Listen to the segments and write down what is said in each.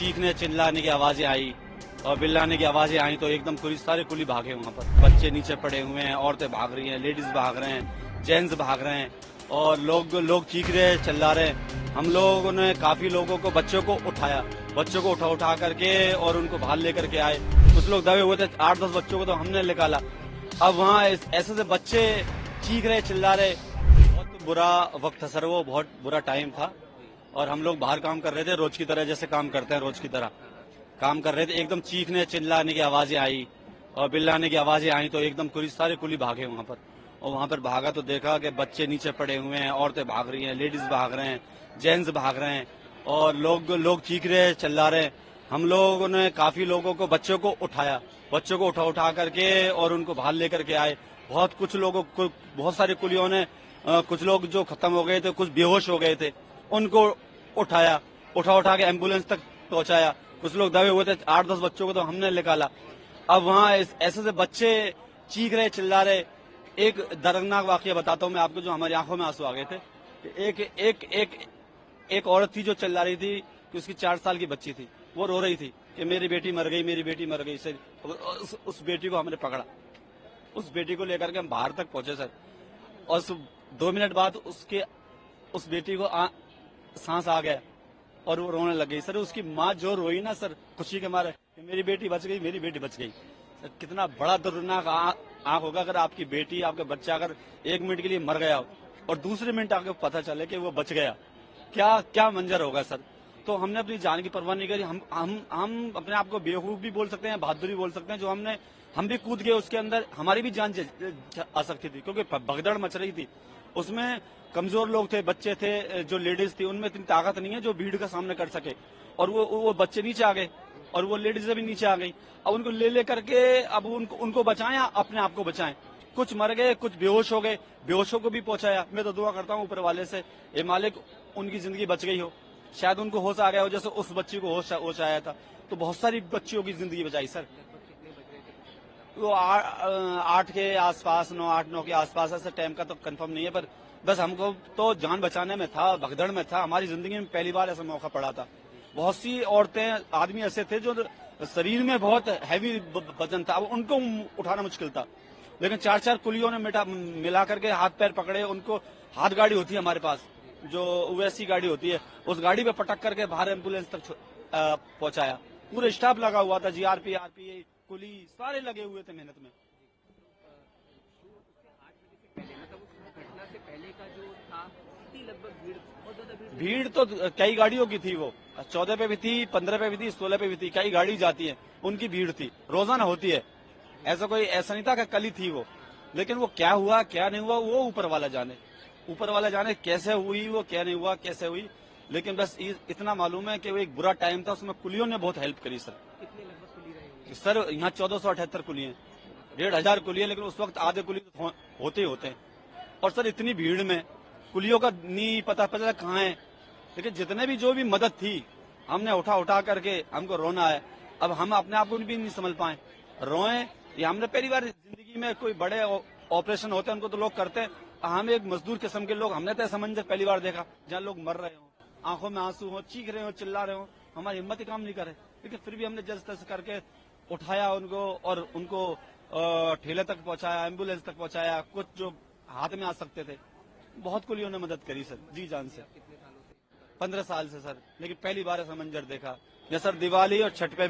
चीखने चिल्लाने की आवाजें आई और बिल्लाने की आवाजें आई तो एकदम सारे कुली भागे वहाँ पर। बच्चे नीचे पड़े हुए हैं, औरतें भाग रही हैं, लेडीज भाग रहे हैं, जेंट्स भाग रहे हैं और लोग चीख रहे हैं, चिल्ला रहे हैं। हम लोगों ने काफी लोगों को, बच्चों को उठाया, बच्चों को उठा करके और उनको बाहर लेकर के आए। कुछ लोग दबे हुए थे, 8-10 बच्चों को तो हमने निकाला। अब वहाँ ऐसे से बच्चे चीख रहे, चिल्ला रहे। बहुत बुरा वक्त था सर, वो बहुत बुरा टाइम था और हम लोग बाहर काम कर रहे थे, रोज की तरह जैसे काम करते हैं, रोज की तरह काम कर रहे थे। एकदम चीखने चिल्लाने की आवाजें आई और बिल्लाने की आवाजें आई तो एकदम सारे कुली भागे वहाँ पर। और वहाँ पर भागा तो देखा कि बच्चे नीचे पड़े हुए हैं, औरतें भाग रही हैं, लेडीज भाग रहे हैं, जेंट्स भाग रहे हैं और लोग चीख रहे हैं, चिल्ला रहे हैं। हम लोगों ने काफी लोगों को, बच्चों को उठाया, बच्चों को उठा करके और उनको बाहर लेकर के आए। कुछ लोगों को, बहुत सारे कुलियों ने, कुछ लोग जो खत्म हो गए थे, कुछ बेहोश हो गए थे, उनको उठाया, उठा के एम्बुलेंस तक पहुंचाया। कुछ लोग दबे हुए थे, 8-10 बच्चों को तो हमने निकाला। अब वहाँ ऐसे से बच्चे चीख रहे, चिल्ला रहे। एक दर्दनाक वाकया बताता हूँ मैं आपको, जो हमारी आंखों में आंसू आ गए थे। एक औरत थी जो चिल्ला रही थी कि उसकी 4 साल की बच्ची थी, वो रो रही थी कि मेरी बेटी मर गई, मेरी बेटी मर गई सर। उस बेटी को हमने पकड़ा, उस बेटी को लेकर के हम बाहर तक पहुंचे सर और 2 मिनट बाद उस बेटी को सांस आ गया और वो रोने लग गई सर। उसकी माँ जो रोई ना सर, खुशी के मारे कि मेरी बेटी बच गई, मेरी बेटी बच गई। सर कितना बड़ा दर्दनाक आंख होगा अगर आपकी बेटी, आपका बच्चा अगर 1 मिनट के लिए मर गया और दूसरे मिनट आपको पता चले कि वो बच गया, क्या मंजर होगा सर। तो हमने अपनी जान की परवाह नहीं करी। हम अपने आप को बेवकूफ भी बोल सकते हैं, बहादुर भी बोल सकते हैं, जो हम भी कूद गए उसके अंदर। हमारी भी जान आ सकती थी क्योंकि भगदड़ मच रही थी उसमें। कमजोर लोग थे, बच्चे थे, जो लेडीज थी, उनमें इतनी ताकत नहीं है जो भीड़ का सामना कर सके। और वो बच्चे नीचे आ गए और वो लेडीज भी नीचे आ गई। अब उनको ले करके अब उनको बचाएं या अपने आप को बचाएं। कुछ मर गए, कुछ बेहोश हो गए, बेहोशों को भी पहुंचाया। मैं तो दुआ करता हूँ ऊपर वाले से, ये मालिक उनकी जिंदगी बच गई हो, शायद उनको होश आ गया हो जैसे उस बच्ची को होश आया था। तो बहुत सारी बच्चियों की जिंदगी बचाई सर। वो 8 के आसपास, 9 के आसपास, ऐसे टाइम का तो कंफर्म नहीं है, पर बस हमको तो जान बचाने में था, भगदड़ में था। हमारी जिंदगी में पहली बार ऐसा मौका पड़ा था। बहुत सी औरतें, आदमी ऐसे थे जो शरीर में बहुत हैवी वजन था, अब उनको उठाना मुश्किल था। लेकिन 4 कुलियों ने मिला करके हाथ पैर पकड़े उनको। हाथ गाड़ी होती है हमारे पास, जो वैसी गाड़ी होती है, उस गाड़ी पे पटक करके बाहर एम्बुलेंस तक पहुंचाया। पूरे स्टाफ लगा हुआ था, जीआरपी, आरपीए, कुली सारे लगे हुए थे मेहनत में। भीड़ तो कई गाड़ियों की थी, वो 14 पे भी थी, 15 पे भी थी, 16 पे भी थी, कई गाड़ी जाती है, उनकी भीड़ थी, रोजाना होती है। ऐसा नहीं था कि कल ही थी वो। लेकिन वो क्या हुआ क्या नहीं हुआ वो ऊपर वाला जाने कैसे हुई, वो क्या नहीं हुआ, कैसे हुई। लेकिन बस इतना मालूम है कि वो एक बुरा टाइम था, उसमें कुलियों ने बहुत हेल्प करी सर। कितने लगभग कुली रहे सर यहाँ 1478 कुली हैं, 1500 कुली है, लेकिन उस वक्त आधे कुली तो होते ही होते हैं। और सर इतनी भीड़ में कुलियों का नहीं पता कहाँ है। लेकिन जितने भी जो भी मदद थी हमने उठा करके, हमको रोना है। अब हम अपने आप को भी नहीं समझ पाए, रोए। ये हमने पहली बार जिंदगी में, कोई बड़े ऑपरेशन होते हैं उनको तो लोग करते हैं, हम एक मजदूर किस्म के लोग, हमने तो ऐसा मंजर पहली बार देखा जहाँ लोग मर रहे हो, आंखों में आंसू हो, चीख रहे हो, चिल्ला रहे हो। हमारी हिम्मत ही काम नहीं करे, लेकिन फिर भी हमने जैसे तैसे करके उठाया उनको और उनको ठेले तक पहुंचाया, एम्बुलेंस तक पहुंचाया। कुछ जो हाथ में आ सकते थे, बहुत कुलियों ने मदद करी सर, जी जान से। 15 साल से सर, लेकिन पहली बार ऐसा मंजर देखा। या सर दिवाली और छठ पे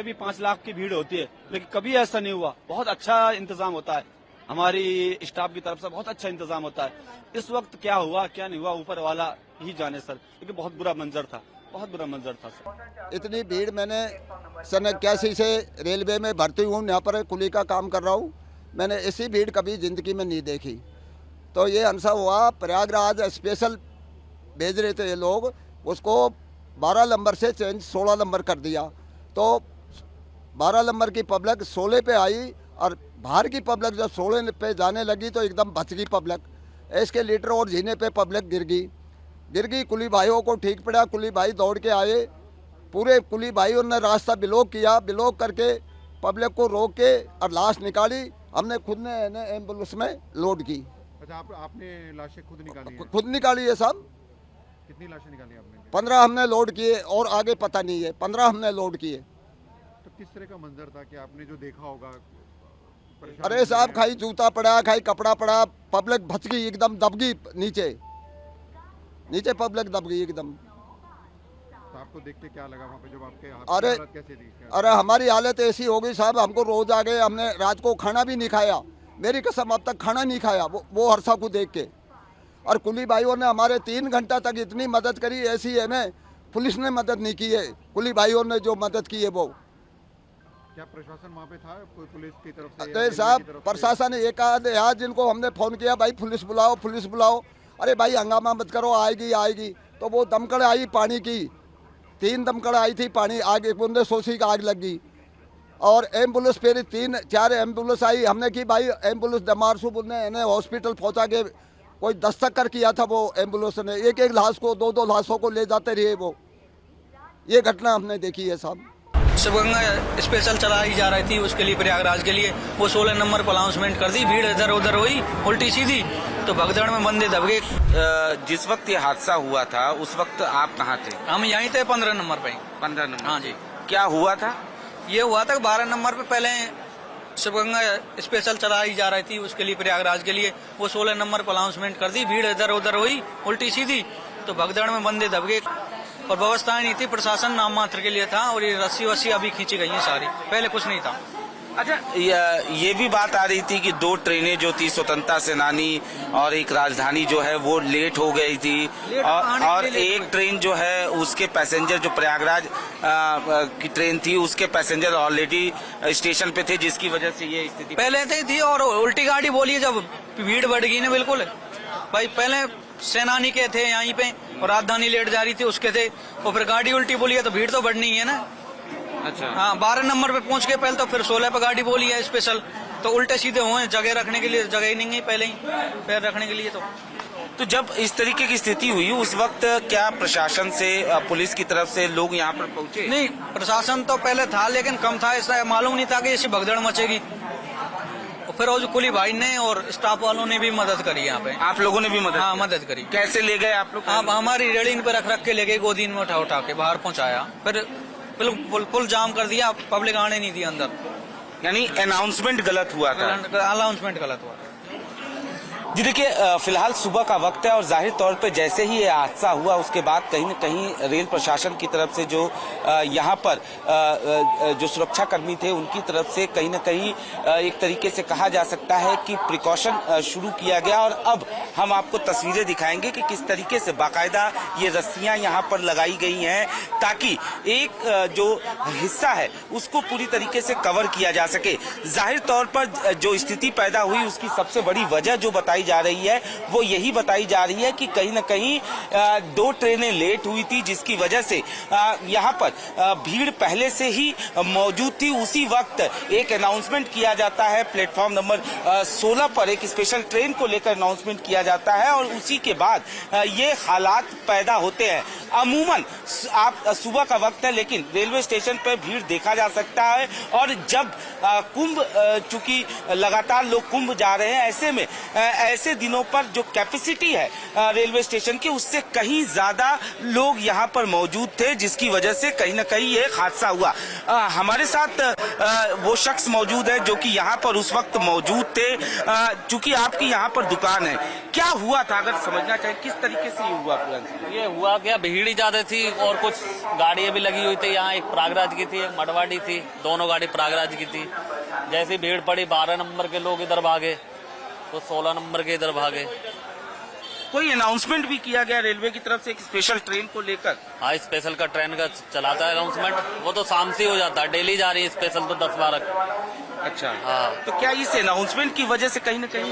भी 5 लाख की भीड़ होती है, लेकिन कभी ऐसा नहीं हुआ। बहुत अच्छा इंतजाम होता है हमारी स्टाफ की तरफ से, बहुत अच्छा इंतजाम होता है। इस वक्त क्या हुआ क्या नहीं हुआ ऊपर वाला ही जाने सर, लेकिन बहुत बुरा मंजर था, बहुत बुरा मंजर था सर। इतनी भीड़ मैंने सन 81 से रेलवे में भर्ती हूँ, यहाँ पर कुली का काम कर रहा हूँ। मैंने ऐसी भीड़ कभी जिंदगी में नहीं देखी। तो ये अनसा हुआ, प्रयागराज स्पेशल भेज रहे थे ये लोग, उसको 12 नंबर से चेंज 16 नंबर कर दिया। तो 12 नंबर की पब्लिक 16 पे आई और बाहर की पब्लिक जब 16 पे जाने लगी तो एकदम बच गई पब्लिक। इसके लीटर और जीने पे पब्लिक गिर गई। कुली भाइयों को ठीक पड़ा, कुली भाई दौड़ के आए, पूरे कुली भाइयों ने रास्ता ब्लॉक किया, ब्लॉक करके पब्लिक को रोक के और लाश निकाली। हमने खुद ने एम्बुलेंस में लोड की। अच्छा, आपने लाशें खुद निकाली हैं? खुद निकाली है साहब। कितनी लाशें निकाली आपने? 15 हमने लोड किए और आगे पता नहीं है, 15 हमने लोड किए। तो किस तरह का मंजर था कि आपने जो देखा होगा? परेशान अरे लोग साहब, हैं। खाई जूता पड़ा, खाई कपड़ा पड़ा, पब्लिक भच गई एकदम, दब गई नीचे, नीचे पब्लिक दब गई एकदम। तो आपको देख के क्या लगा वहाँ पे जब आपके अरे हालत कैसी थी? अरे हमारी हालत ऐसी हो गई साहब, हमको रोज आ गए, हमने रात को खाना भी नहीं खाया, मेरी कसम अब तक खाना नहीं खाया वो हरसा को देख के। और कुली भाइयों ने हमारे 3 घंटा तक इतनी मदद करी, ऐसी है ना, पुलिस ने मदद नहीं की है, कुली भाइयों ने जो मदद की है वो। क्या प्रशासन वहाँ पे था कोई पुलिस की तरफ से? या अरे रेलवे साहब, की तरफ से? प्रशासन एक आध यार जिनको हमने फ़ोन किया, भाई पुलिस बुलाओ, पुलिस बुलाओ, अरे भाई हंगामा मत करो, आएगी आएगी। तो वो दमकड़ आई पानी की, 3 दमकड़ आई थी पानी, आग एक बूंदे सोसी का आग लग गई। और एम्बुलेंस फिर 3-4 एम्बुलेंस आई, हमने की भाई एम्बुलेंस डमारसू ने इन्हें हॉस्पिटल पहुंचा के कोई दस्तक किया था, वो एम्बुलेंस ने एक एक लाश को 2-2 लाशों को ले जाते रहे वो। ये घटना हमने देखी है साहब। शिवगंगा स्पेशल चलाई जा रही थी, उसके लिए प्रयागराज के लिए वो 16 नंबर पर अनाउंसमेंट कर दी, भीड़ इधर उधर हुई उल्टी सीधी, तो भगदड़ में बंदे दब गए। जिस वक्त ये हादसा हुआ था उस वक्त आप कहाँ थे? हम यहीं थे 15 नंबर पे। 15 नंबर। हाँ जी। क्या हुआ था? ये हुआ था 12 नंबर पे पहले शिवगंगा स्पेशल चलाई जा रही थी, उसके लिए प्रयागराज के लिए वो 16 नंबर पर अनाउंसमेंट कर दी, भीड़ इधर उधर हुई उल्टी सीधी, तो भगदड़ में बंदे दब गए और व्यवस्थाएं नहीं थी, प्रशासन नाम मात्र के लिए था। और ये रस्सी वस्सी अभी खींची गई है सारी, पहले कुछ नहीं था। अच्छा, ये भी बात आ रही थी कि 2 ट्रेनें जो थी स्वतंत्रता सेनानी और एक राजधानी जो है वो लेट हो गई थी, और एक ट्रेन जो है उसके पैसेंजर जो प्रयागराज की ट्रेन थी उसके पैसेंजर ऑलरेडी स्टेशन पे थे, जिसकी वजह से ये स्थिति पहले थी। और उल्टी गाड़ी बोली जब भीड़ बढ़ गई ना, बिल्कुल भाई, पहले सेनानी के थे यहीं पे और राजधानी लेट जा रही थी उसके थे, और फिर गाड़ी उल्टी बोली है तो भीड़ तो बढ़नी है ना। अच्छा हाँ, 12 नंबर पे पहुंच के पहले, तो फिर 16 पे गाड़ी बोली है स्पेशल, तो उल्टे सीधे हुए, जगह रखने के लिए जगह ही नहीं है पहले ही पैर रखने के लिए। तो जब इस तरीके की स्थिति हुई उस वक्त क्या प्रशासन से, पुलिस की तरफ से लोग यहाँ पर पहुंचे? नहीं, प्रशासन तो पहले था लेकिन कम था, ऐसा मालूम नहीं था कि ऐसी भगदड़ मचेगी। और फिर वो कुली भाई ने और स्टाफ वालों ने भी मदद करी यहाँ पे। आप लोगों ने भी मदद? हाँ, किया? मदद करी। कैसे ले गए आप लोग? आप हमारी रेड़ी इन पे रख के ले गए, गोदी में उठा उठा के बाहर पहुंचाया, फिर बिल्कुल पुल जाम कर दिया, पब्लिक आने नहीं दी अंदर। यानी अनाउंसमेंट गलत हुआ था? अनाउंसमेंट गलत हुआ। जी देखिए, फिलहाल सुबह का वक्त है और जाहिर तौर पे जैसे ही ये हादसा हुआ उसके बाद कहीं न कहीं रेल प्रशासन की तरफ से जो यहाँ पर जो सुरक्षा कर्मी थे उनकी तरफ से कहीं न कहीं एक तरीके से कहा जा सकता है कि प्रिकॉशन शुरू किया गया। और अब हम आपको तस्वीरें दिखाएंगे कि किस तरीके से बाकायदा ये रस्सियां यहाँ पर लगाई गई हैं ताकि एक जो हिस्सा है उसको पूरी तरीके से कवर किया जा सके। जाहिर तौर पर जो स्थिति पैदा हुई उसकी सबसे बड़ी वजह जो बताई जा रही है वो यही बताई जा रही है कि कहीं न कहीं 2 ट्रेनें लेट हुई थी, जिसकी वजह से यहाँ पर भीड़ पहले से ही मौजूद थी। उसी वक्त एक अनाउंसमेंट किया जाता है, प्लेटफॉर्म नंबर 16 पर एक स्पेशल ट्रेन को लेकर अनाउंसमेंट किया जाता है और उसी के बाद ये हालात पैदा होते हैं। अमूमन आप सुबह का वक्त है लेकिन रेलवे स्टेशन पर भीड़ देखा जा सकता है, और जब कुंभ, चूंकि लगातार लोग कुंभ जा रहे हैं, ऐसे में ऐसे दिनों पर जो कैपेसिटी है रेलवे स्टेशन की उससे कहीं ज्यादा लोग यहाँ पर मौजूद थे, जिसकी वजह से कहीं न कहीं ये हादसा हुआ। हमारे साथ वो शख्स मौजूद है जो कि यहाँ पर उस वक्त मौजूद थे। चूंकि आपकी यहाँ पर दुकान है, क्या हुआ था अगर समझना चाहे किस तरीके से ये हुआ? ये हुआ क्या, भीड़ ही ज्यादा थी और कुछ गाड़ियां भी लगी हुई थी यहाँ, एक प्रयागराज की थी एक मडवाड़ी थी, दोनों गाड़ी प्रयागराज की थी। जैसी भीड़ पड़ी 12 नंबर के लोग इधर भागे तो 16 नंबर के इधर भागे। कोई अनाउंसमेंट भी किया गया रेलवे की तरफ से एक स्पेशल ट्रेन को लेकर? हाँ, स्पेशल का ट्रेन का चलाता है अनाउंसमेंट, वो तो शाम से हो जाता है, डेली जा रही है स्पेशल तो 10-12। अच्छा, हाँ। तो क्या इस अनाउंसमेंट की वजह से कहीं न कहीं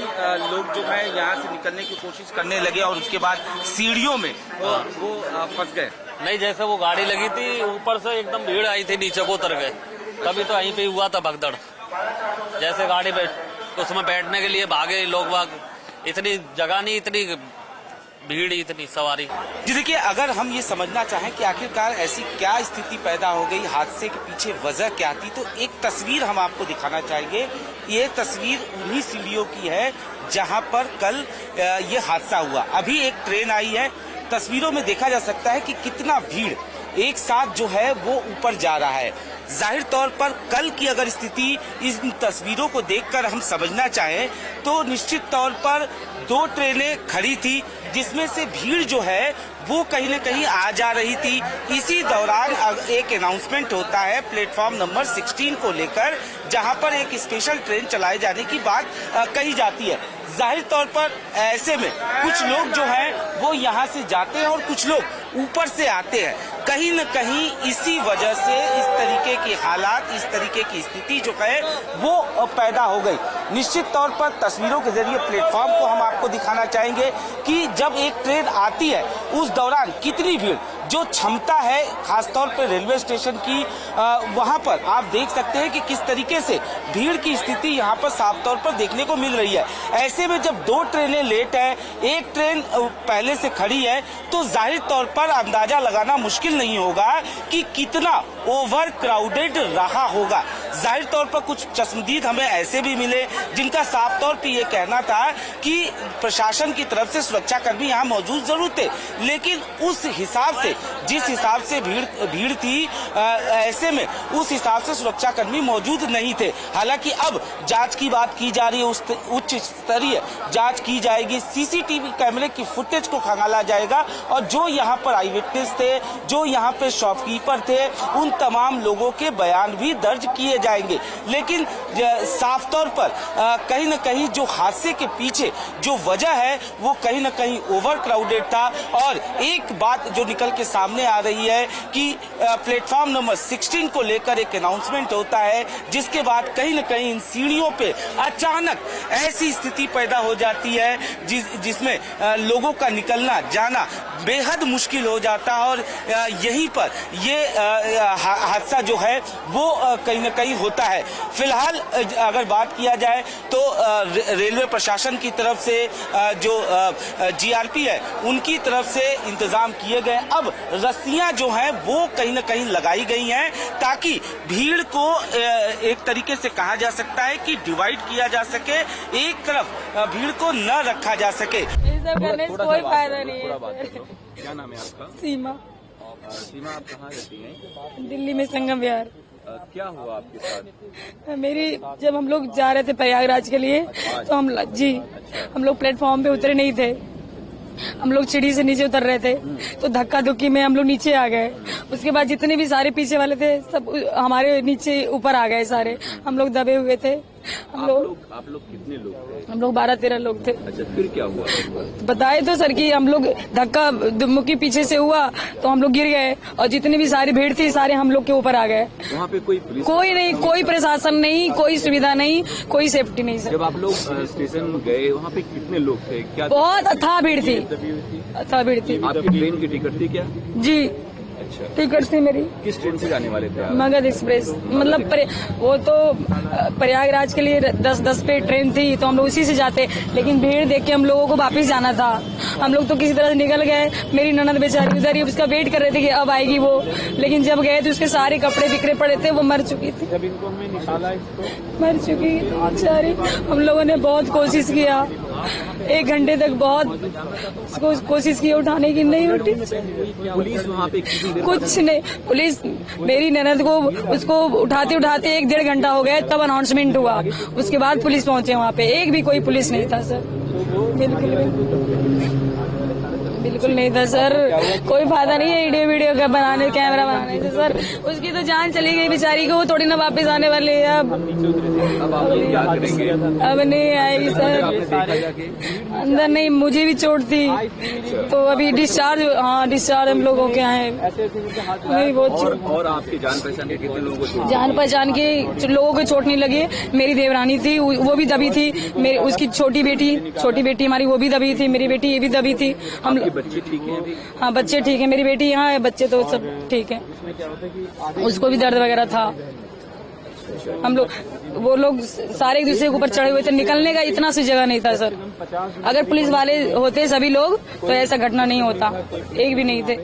लोग जो है यहाँ से निकलने की कोशिश करने लगे और उसके बाद सीढ़ियों में वो फंस गए? नहीं, जैसे वो गाड़ी लगी थी ऊपर से एकदम भीड़ आई थी, नीचे को उतर गए, तभी तो यहीं पे हुआ था भगदड़। जैसे गाड़ी उसमें बैठने के लिए भागे लोग, इतनी जगह नहीं, इतनी भीड़, इतनी सवारी। जी देखिए, अगर हम ये समझना चाहें कि आखिरकार ऐसी क्या स्थिति पैदा हो गई, हादसे के पीछे वजह क्या थी, तो एक तस्वीर हम आपको दिखाना चाहेंगे। ये तस्वीर उन्हीं सीढ़ियों की है जहां पर कल ये हादसा हुआ। अभी एक ट्रेन आई है, तस्वीरों में देखा जा सकता है कि कितना भीड़ एक साथ जो है वो ऊपर जा रहा है। जाहिर तौर पर कल की अगर स्थिति इन तस्वीरों को देखकर हम समझना चाहें तो निश्चित तौर पर 2 ट्रेनें खड़ी थी, जिसमें से भीड़ जो है वो कहीं न कहीं आ जा रही थी। इसी दौरान एक अनाउंसमेंट होता है प्लेटफॉर्म नंबर 16 को लेकर, जहां पर एक स्पेशल ट्रेन चलाए जाने की बात कही जाती है। जाहिर तौर पर ऐसे में कुछ लोग जो हैं वो यहाँ से जाते हैं और कुछ लोग ऊपर से आते हैं। कहीं न कहीं इसी वजह से इस तरीके के हालात, इस तरीके की स्थिति जो है वो पैदा हो गई। निश्चित तौर पर तस्वीरों के जरिए प्लेटफॉर्म को हम आपको दिखाना चाहेंगे कि जब एक ट्रेन आती है उस दौरान कितनी भीड़, जो क्षमता है खासतौर पर रेलवे स्टेशन की, वहां पर आप देख सकते हैं कि किस तरीके से भीड़ की स्थिति यहां पर साफ तौर पर देखने को मिल रही है। ऐसे में जब 2 ट्रेनें लेट है, एक ट्रेन पहले से खड़ी है, तो जाहिर तौर पर अंदाजा लगाना मुश्किल नहीं होगा कि कितना ओवर क्राउडेड रहा होगा। जाहिर तौर पर कुछ चश्मदीद हमें ऐसे भी मिले जिनका साफ तौर पर यह कहना था कि प्रशासन की तरफ से सुरक्षाकर्मी यहाँ मौजूद जरूर थे, लेकिन उस हिसाब से, जिस हिसाब से भीड़ थी, ऐसे में उस हिसाब से सुरक्षाकर्मी मौजूद नहीं थे। हालांकि अब जांच की बात की जा रही है, उच्च स्तरीय जांच की जाएगी, सीसीटीवी कैमरे की फुटेज को खंगाला जाएगा और जो यहाँ पर आई विटनेस थे, जो यहाँ पे शॉपकीपर थे, उन तमाम लोगों के बयान भी दर्ज किए जाएंगे। लेकिन साफ तौर पर कहीं न कहीं जो हादसे के पीछे जो वजह है वो कहीं न कहीं ओवर क्राउडेड था। और एक बात जो निकल के सामने आ रही है कि प्लेटफॉर्म नंबर 16 को लेकर एक अनाउंसमेंट होता है, जिसके बाद कहीं न कहीं इन सीढ़ियों पे अचानक ऐसी स्थिति पैदा हो जाती है जिसमें लोगों का निकलना जाना बेहद मुश्किल हो जाता है। और यहीं पर ये हादसा जो है वो कहीं न कहीं होता है। फिलहाल अगर बात किया जाए तो रेलवे प्रशासन की तरफ से जो जीआरपी है उनकी तरफ से इंतजाम किए गए। अब रस्सियां जो हैं वो कहीं न कहीं लगाई गई हैं ताकि भीड़ को एक तरीके से कहा जा सकता है कि डिवाइड किया जा सके, एक तरफ भीड़ को न रखा जा सके। ये सब करने से कोई फायदा नहीं है। क्या नाम है आपका? सीमा। सीमा, आप कहाँ रहती हैं? दिल्ली में संगम विहार। क्या हुआ आपके साथ? जब हम लोग जा रहे थे प्रयागराज के लिए तो हम लोग प्लेटफॉर्म पे उतरे नहीं थे, हम लोग सीढ़ी से नीचे उतर रहे थे तो धक्का धुक्की में हम लोग नीचे आ गए। उसके बाद जितने भी सारे पीछे वाले थे सब हमारे नीचे ऊपर आ गए सारे, हम लोग दबे हुए थे। आप लोग कितने लोग थे? हम लोग 12-13 लोग थे। अच्छा, फिर क्या हुआ? बताए तो सर कि हम लोग धक्का मुक्की पीछे से हुआ तो हम लोग गिर गए और जितनी भी सारी भीड़ थी सारे हम लोग के ऊपर आ गए। वहाँ पे कोई पुलिस? कोई नहीं, कोई प्रशासन नहीं, कोई सुविधा नहीं, कोई सेफ्टी नहीं सर। जब आप लोग स्टेशन गए वहाँ पे कितने लोग थे? क्या बहुत अथाह भीड़ थी, अथाह भीड़ थी। आपकी ट्रेन की टिकट थी क्या? जी, अच्छा, टिकट थी मेरी। किस ट्रेन से जाने वाले थे आप? मगध एक्सप्रेस। मतलब वो तो प्रयागराज के लिए 10 पे ट्रेन थी तो हम लोग उसी से जाते, लेकिन भीड़ देख के हम लोगों को वापस जाना था। हम लोग तो किसी तरह से निकल गए। मेरी ननद बेचारी उधर ही उसका वेट कर रहे थे कि अब आएगी वो, लेकिन जब गए तो उसके सारे कपड़े बिखरे पड़े थे, वो मर चुकी थी। जब इनको हमने निकाला मर चुकी बेचारी। हम लोगों ने बहुत कोशिश किया, 1 घंटे तक बहुत कोशिश की उठाने की, नहीं उठी। पुलिस वहाँ पे कुछ नहीं, पुलिस मेरी ननद को उसको उठाते उठाते 1-1.5 घंटा हो गया, तब अनाउंसमेंट हुआ। उसके बाद पुलिस पहुंचे वहाँ पे, एक भी कोई पुलिस नहीं था सर, बिल्कुल नहीं था सर। कोई फायदा नहीं है वीडियो का बनाने, कैमरा बनाने से सर। उसकी तो जान चली गई बेचारी को, वो थोड़ी ना वापस आने वाली है। अब नहीं आएगी सर। अंदर नहीं, मुझे भी चोट थी तो अभी डिस्चार्ज हम लोगों के आए। नहीं बहुत। और आपकी जान पहचान के कितने लोगों को? जान पहचान के लोगों को चोट नहीं लगी। मेरी देवरानी थी, वो भी दबी थी। उसकी छोटी बेटी हमारी वो भी दबी थी, मेरी बेटी ये भी दबी थी। हम बच्चे ठीक हैं अभी? हाँ, बच्चे ठीक है। मेरी बेटी यहाँ है, बच्चे तो सब ठीक है। उसको भी दर्द वगैरह था। हम लोग वो लोग सारे एक दूसरे के ऊपर चढ़े हुए थे, निकलने का इतना सी जगह नहीं था सर। अगर पुलिस वाले होते सभी लोग तो ऐसा घटना नहीं होता, एक भी नहीं थे।